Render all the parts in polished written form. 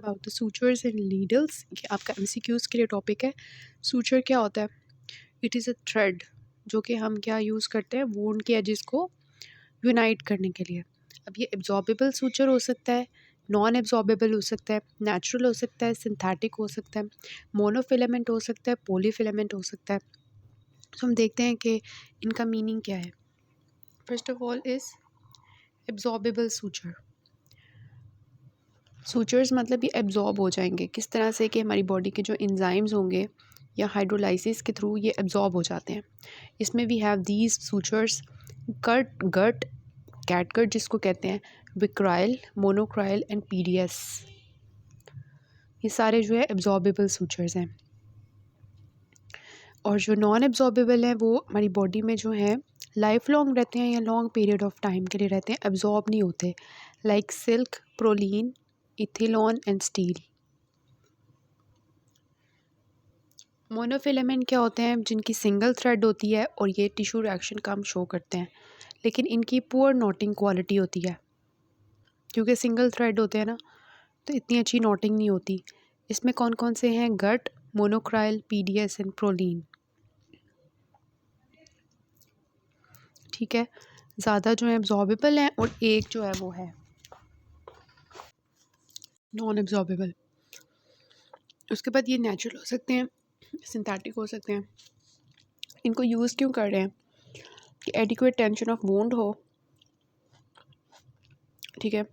About the sutures and needles. ये आपका MCQs के लिए टॉपिक है। सूचर क्या होता है? इट इज़ अ थ्रेड जो कि हम क्या यूज़ करते हैं वूंड के एजेस को यूनाइट करने के लिए। अब ये एब्जॉर्बेबल सूचर हो सकता है, नॉन एब्जॉर्बेबल हो सकता है, नेचुरल हो सकता है, सिंथेटिक हो सकता है, मोनोफिलामेंट हो सकता है, पॉलीफिलामेंट हो सकता है। तो हम देखते हैं कि इनका मीनिंग क्या है। First of all is absorbable suture. Sutures मतलब ये एब्जॉर्ब हो जाएंगे किस तरह से कि हमारी बॉडी के जो एंजाइम्स होंगे या हाइड्रोलाइसिस के थ्रू ये एब्जॉर्ब हो जाते हैं। इसमें we have these sutures gut catgut जिसको कहते हैं, विक्राइल, मोनोक्राइल एंड पीडीएस। ये सारे जो है एब्जॉर्बेबल सूचर्स हैं। और जो नॉन एब्जॉर्बेबल हैं वो हमारी बॉडी में जो है लाइफ लॉन्ग रहते हैं या लॉन्ग पीरियड ऑफ टाइम के लिए रहते हैं, एब्जॉर्ब नहीं होते, like silk, prolene, ethilon and steel. Monofilament क्या होते हैं? जिनकी सिंगल थ्रेड होती है और ये टिश्यू रिएक्शन कम शो करते हैं, लेकिन इनकी पुअर नोटिंग क्वालिटी होती है क्योंकि सिंगल थ्रेड होते हैं ना, तो इतनी अच्छी नोटिंग नहीं होती। इसमें कौन कौन से हैं? गट, मोनोक्राइल, पीडीएस एंड प्रोलीन। ठीक है, ज़्यादा जो है एब्जॉर्बेबल हैं और एक जो है वो है नॉन एब्जॉर्बेबल। उसके बाद ये नेचुरल हो सकते हैं, सिंथेटिक हो सकते हैं। इनको यूज़ क्यों कर रहे हैं? कि एडिक्वेट टेंशन ऑफ वुंड हो, ठीक है,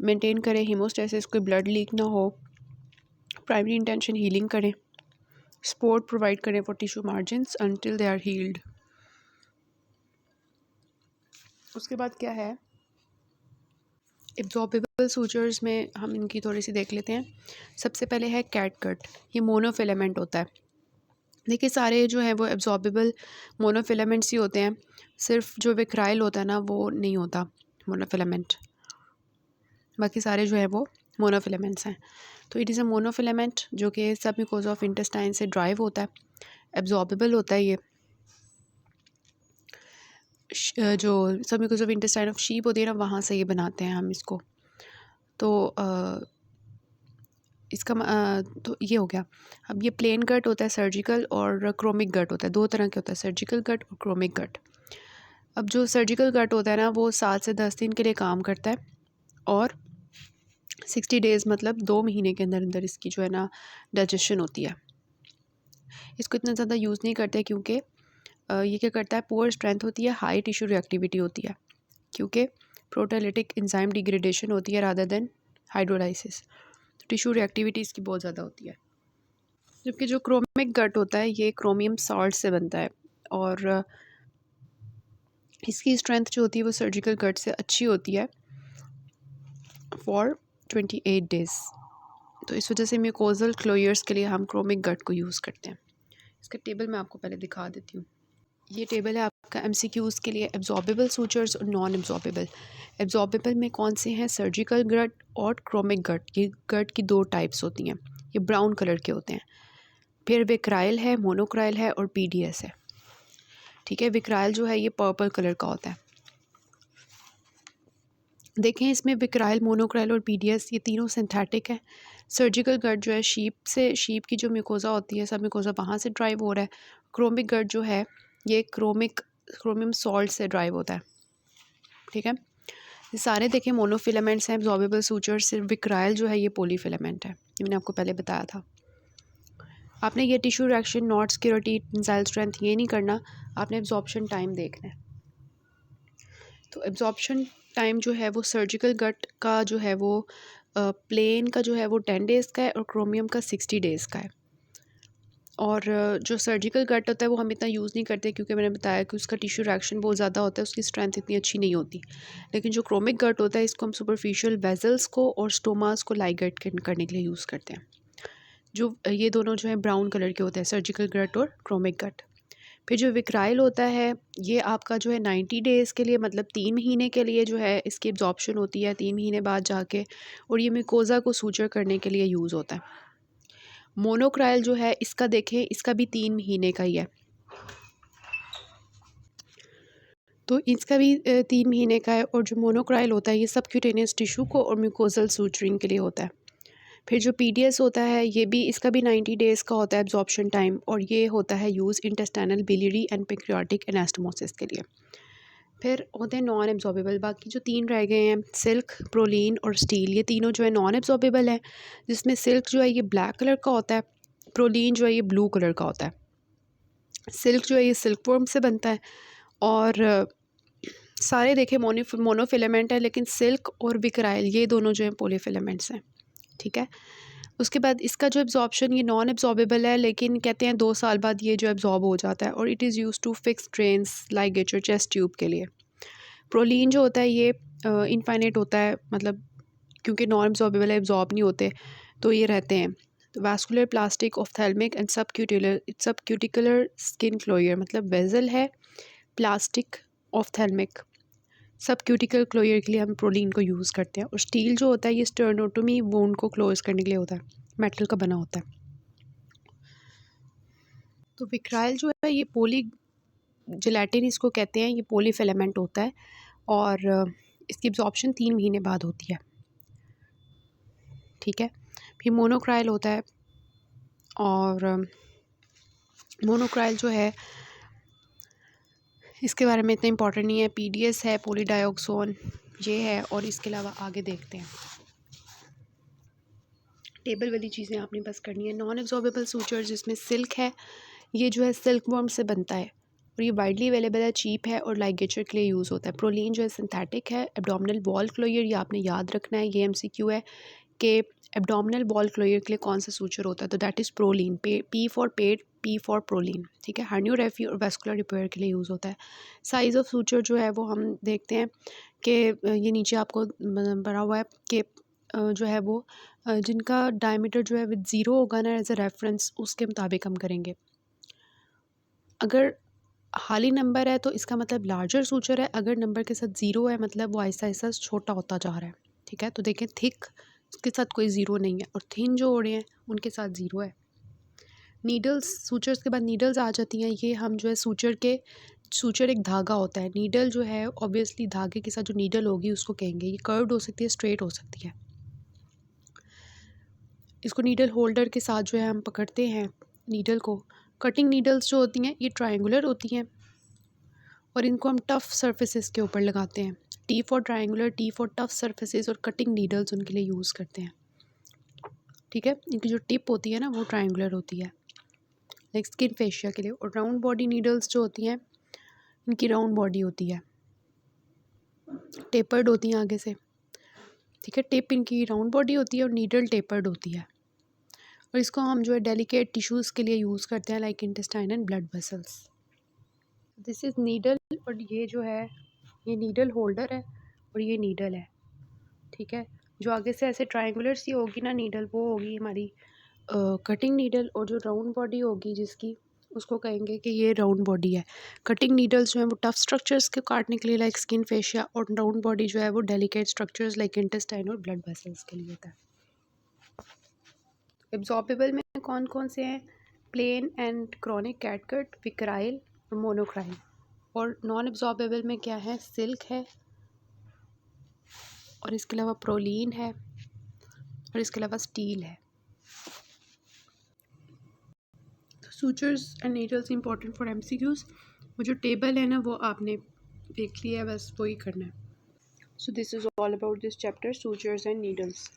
मेंटेन करें हीमोस्टेसिस, कोई ब्लड लीक ना हो, प्राइमरी इंटेंशन हीलिंग करें, सपोर्ट प्रोवाइड करें for tissue margins until they are healed. उसके बाद क्या है? एब्जॉर्बेबल सूचर्स में हम इनकी थोड़ी सी देख लेते हैं। सबसे पहले है कैटगट। ये मोनोफिलामेंट होता है। देखिए सारे जो है वो एब्जॉर्बेबल मोनोफिलामेंट्स ही होते हैं, सिर्फ जो विक्राइल होता है ना वो नहीं होता मोनोफिलामेंट, बाकी सारे जो है वो मोनोफिलामेंट्स हैं। तो इट इज़ अ मोनोफिलामेंट जो कि सब म्यूकोज ऑफ इंटेस्टाइन से ड्राइव होता है, एब्जॉर्बेबल होता है। ये जो सब mucosa of intestine of sheep होती है ना, वहाँ से ये बनाते हैं हम इसको। तो तो ये हो गया। अब ये प्लेन गट होता है, सर्जिकल और क्रोमिक गट होता है, दो तरह के होता है, सर्जिकल गट और क्रोमिक गट। अब जो सर्जिकल गट होता है ना वो 7 से 10 दिन के लिए काम करता है और 60 डेज़ मतलब 2 महीने के अंदर अंदर इसकी जो है ना डाइजेशन होती है। इसको इतना ज़्यादा यूज़ नहीं करते क्योंकि ये क्या करता है, पुअर स्ट्रेंथ होती है, हाई टिश्यू रिएक्टिविटी होती है क्योंकि प्रोटेलिटिक एंजाइम डिग्रेडेशन होती है रादर देन हाइड्रोलाइसिस। तो टिश्यू रिएक्टिविटी इसकी बहुत ज़्यादा होती है। जबकि जो क्रोमिक गट होता है ये क्रोमियम सॉल्ट से बनता है और इसकी स्ट्रेंथ जो होती है वो सर्जिकल गट से अच्छी होती है फॉर 28 डेज़। तो इस वजह से म्यूकोजल क्लोयर्स के लिए हम क्रोमिक गट को यूज़ करते हैं। इसका टेबल मैं आपको पहले दिखा देती हूँ। ये टेबल है आपका एमसीक्यूज़ के लिए, एब्जॉर्बेबल सूचर्स और नॉन एब्जॉर्बेबल। एब्जॉर्बेबल में कौन से हैं? सर्जिकल गट और क्रोमिक गट। ये गट की दो टाइप्स होती हैं, ये ब्राउन कलर के होते हैं। फिर विक्राइल है, मोनोक्राइल है और पीडीएस है। ठीक है, विक्राइल जो है ये पर्पल कलर का होता है। देखें इसमें विक्राइल, मोनोक्राइल और पीडीएस ये तीनों सिंथेटिक है। सर्जिकल गट जो है शीप की जो म्यूकोजा होती है, सब म्यूकोजा वहाँ से ड्राइव हो रहा है। क्रोमिक गट जो है ये क्रोमियम सॉल्ट से ड्राइव होता है। ठीक है, ये सारे देखें मोनोफिलामेंट्स हैं, एब्जॉर्बेबल सूचर। सिर्फ विक्राइल जो है ये पॉलीफिलामेंट है, ये मैंने आपको पहले बताया था। आपने ये tissue reaction, knot security, tensile strength ये नहीं करना, आपने एब्जॉर्प्शन टाइम देखना है। तो एब्जॉर्प्शन टाइम जो है वो सर्जिकल गट का जो है वो प्लेन का जो है वो 10 डेज़ का है और क्रोमियम का 60 डेज़ का है। और जो सर्जिकल गट होता है वो हम इतना यूज़ नहीं करते क्योंकि मैंने बताया कि उसका टिश्यू रिएक्शन बहुत ज़्यादा होता है, उसकी स्ट्रेंथ इतनी अच्छी नहीं होती। लेकिन जो क्रोमिक गट होता है इसको हम सुपरफिशियल वेजल्स को और स्टोमास को लाइगेट करने के लिए यूज़ करते हैं। जो ये दोनों जो है ब्राउन कलर के होते हैं, सर्जिकल गट और क्रोमिक गट। फिर जो विक्राइल होता है ये आपका जो है 90 डेज़ के लिए, मतलब 3 महीने के लिए जो है इसकी एब्जॉर्प्शन होती है 3 महीने बाद जाके, और ये म्यूकोज़ा को सूचर करने के लिए यूज़ होता है। मोनोक्राइल जो है इसका देखें, इसका भी 3 महीने का ही है, तो इसका भी 3 महीने का है। और जो मोनोक्राइल होता है ये सबक्यूटेनियस टिश्यू को और म्यूकोजल सूचरिंग के लिए होता है। फिर जो PDS होता है ये भी, इसका भी 90 डेज़ का होता है एब्जॉर्प्शन टाइम, और ये होता है use intestinal biliary and pancreatic anastomosis के लिए। फिर होते हैं नॉन एब्जॉर्बेबल, बाकी जो 3 रह गए हैं सिल्क, प्रोलीन और स्टील, ये तीनों जो है नॉन एब्जॉर्बेबल हैं, जिसमें सिल्क जो है ये ब्लैक कलर का होता है, प्रोलीन जो है ये ब्लू कलर का होता है, सिल्क जो है ये सिल्क वर्म से बनता है, और सारे देखें मोनोफिलामेंट है, लेकिन सिल्क और विक्राइल ये दोनों जो हैं पॉलीफिलामेंट्स हैं। ठीक है, उसके बाद इसका जो एब्जॉर्प्शन ये नॉन एब्जॉर्बेबल है, लेकिन कहते हैं 2 साल बाद ये जो एब्जॉर्ब हो जाता है, और it is use to fix drains ligature chest tube के लिए। प्रोलीन जो होता है ये इनफाइनाइट होता है, मतलब क्योंकि नॉन एब्जॉर्बेबल है, एब्जॉर्ब नहीं होते तो ये रहते हैं। तो vascular plastic ophthalmic and subcuticular skin closure, मतलब वेजल है प्लास्टिक ऑफ्थेल्मिक सबक्यूटिकल क्लोयर के लिए हम प्रोलीन को यूज़ करते हैं। और स्टील जो होता है ये स्टर्नोटोमी वोंड को क्लोज करने के लिए होता है, मेटल का बना होता है। तो विक्राइल जो है ये पोली जिलेटिन इसको कहते हैं, ये पॉलीफिलामेंट होता है, और इसकी एब्जॉर्प्शन 3 महीने बाद होती है। ठीक है, फिर मोनोक्राइल होता है, और मोनोक्राइल जो है इसके बारे में इतना इम्पोर्टेंट नहीं है। PDS है, पॉलीडायोक्सोन ये है, और इसके अलावा आगे देखते हैं। टेबल वाली चीज़ें आपने बस करनी है। नॉन एब्जॉर्बेबल सूचर जिसमें सिल्क है, ये जो है सिल्क वर्म से बनता है, और ये वाइडली अवेलेबल है, चीप है, और लाइगेचर के लिए यूज़ होता है। प्रोलीन जो है सिंथेटिक है। एब्डोमिनल वॉल क्लोयर, ये आपने याद रखना है, ये MCQ है कि एब्डोमिनल वॉल क्लोयर के लिए कौन सा सूचर होता है, तो that is proline, P for pet, P for proline. ठीक है, हार्नियोरेफी और वेस्कुलर रिपेयर के लिए यूज़ होता है। साइज़ ऑफ सूचर जो है वो हम देखते हैं कि ये नीचे आपको बना हुआ है कि जो है वो जिनका डायमीटर जो है विद ज़ीरो होगा ना एज अ रेफरेंस, उसके मुताबिक हम करेंगे। अगर हाली नंबर है तो इसका मतलब लार्जर सूचर है, अगर नंबर के साथ ज़ीरो है मतलब वो आहिस्ता आहिस्ता छोटा होता जा रहा है। ठीक है, तो देखें थिक उसके साथ कोई ज़ीरो नहीं है, और थिन जो हो रहे हैं उनके साथ ज़ीरो है। नीडल्स, सूचर्स के बाद नीडल्स आ जाती हैं। ये हम जो है सूचर एक धागा होता है, नीडल जो है ऑब्वियसली धागे के साथ जो नीडल होगी उसको कहेंगे। ये कर्व्ड हो सकती है, स्ट्रेट हो सकती है। इसको नीडल होल्डर के साथ जो है हम पकड़ते हैं नीडल को। कटिंग नीडल्स जो होती हैं ये ट्रायंगुलर होती हैं, और इनको हम टफ़ सरफेसेस के ऊपर लगाते हैं। T for triangular, T for tough surfaces, और कटिंग नीडल्स उनके लिए यूज़ करते हैं। ठीक है, इनकी जो टिप होती है ना वो ट्रायंगुलर होती है, लाइक स्किन फेशिया के लिए। और राउंड बॉडी नीडल्स जो होती हैं इनकी राउंड बॉडी होती है, टेपर्ड होती हैं आगे से। ठीक है, टिप इनकी राउंड बॉडी होती है और नीडल टेपर्ड होती है, और इसको हम जो है डेलिकेट टिश्यूज़ के लिए यूज़ करते हैं, like intestine and blood vessels. This is needle, और ये जो है ये नीडल होल्डर है, और ये नीडल है। ठीक है, जो आगे से ऐसे ट्रायंगुलर सी होगी ना नीडल, वो होगी हमारी कटिंग नीडल, और जो राउंड बॉडी होगी जिसकी, उसको कहेंगे कि ये राउंड बॉडी है। कटिंग नीडल्स जो है वो टफ स्ट्रक्चर्स को काटने के लिए, लाइक स्किन फेशिया, और राउंड बॉडी जो है वो डेलिकेट स्ट्रक्चर्स लाइक इंटेस्टाइन और ब्लड वेसल्स के लिए होता है। एब्जॉर्बेबल में कौन कौन से हैं? प्लेन एंड क्रॉनिक कैटगट, विक्राइल और मोनोक्राइल। और नॉन एब्जॉर्बेबल में क्या है? सिल्क है, और इसके अलावा प्रोलीन है, और इसके अलावा स्टील है। Sutures and needles important for MCQs। वो जो टेबल है ना वो आपने देख लिया है, बस वही करना है। So this is all about this chapter, sutures and needles.